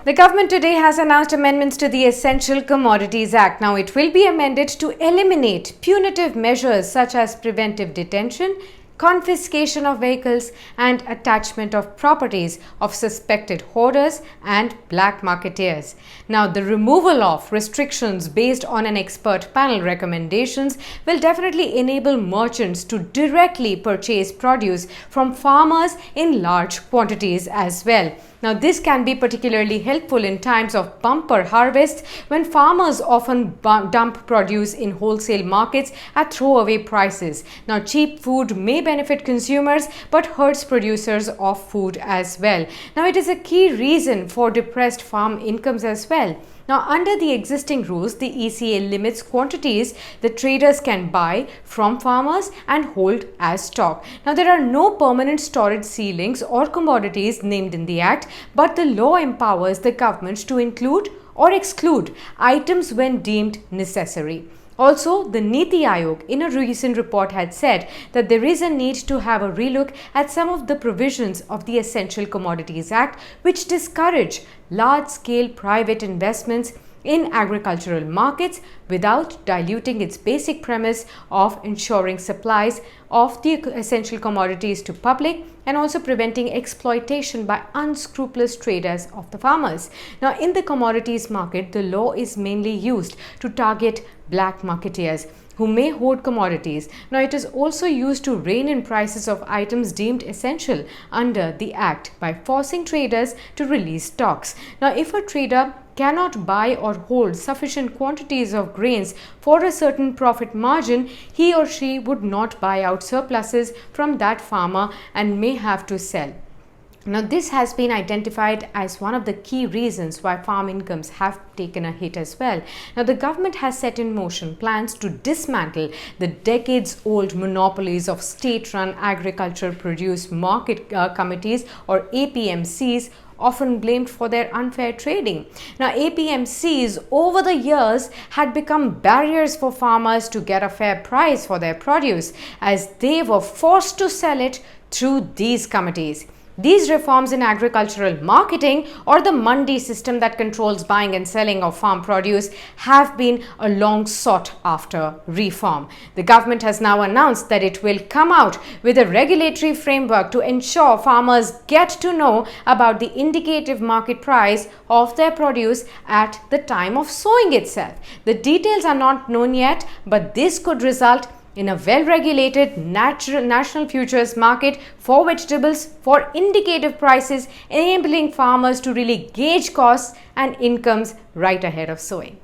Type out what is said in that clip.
The government today has announced amendments to the Essential Commodities Act. Now, it will be amended to eliminate punitive measures such as preventive detention, confiscation of vehicles, and attachment of properties of suspected hoarders and black marketeers. Now, the removal of restrictions based on an expert panel recommendations will definitely enable merchants to directly purchase produce from farmers in large quantities as well. Now, this can be particularly helpful in times of bumper harvests when farmers often dump produce in wholesale markets at throwaway prices. Now, cheap food may benefit consumers but hurts producers of food as well. Now, it is a key reason for depressed farm incomes as well. Now, under the existing rules, the ECA limits quantities that traders can buy from farmers and hold as stock. Now, there are no permanent storage ceilings or commodities named in the Act, but the law empowers the government to include or exclude items when deemed necessary. Also, the Niti Aayog in a recent report had said that there is a need to have a relook at some of the provisions of the Essential Commodities Act which discourage large-scale private investments in agricultural markets without diluting its basic premise of ensuring supplies of the essential commodities to public and also preventing exploitation by unscrupulous traders of the farmers. Now, in the commodities market, the law is mainly used to target black marketeers who may hoard commodities. Now, it is also used to rein in prices of items deemed essential under the Act by forcing traders to release stocks. Now, if a trader cannot buy or hold sufficient quantities of grains for a certain profit margin, he or she would not buy out surpluses from that farmer and may have to sell. Now, this has been identified as one of the key reasons why farm incomes have taken a hit as well. Now, the government has set in motion plans to dismantle the decades-old monopolies of state-run agriculture produce market committees or APMCs, often blamed for their unfair trading. Now, APMCs over the years had become barriers for farmers to get a fair price for their produce as they were forced to sell it through these committees. These reforms in agricultural marketing or the mandi system that controls buying and selling of farm produce have been a long sought after reform. The government has now announced that it will come out with a regulatory framework to ensure farmers get to know about the indicative market price of their produce at the time of sowing itself. The details are not known yet, but this could result in a well-regulated national futures market for vegetables for indicative prices, enabling farmers to really gauge costs and incomes right ahead of sowing.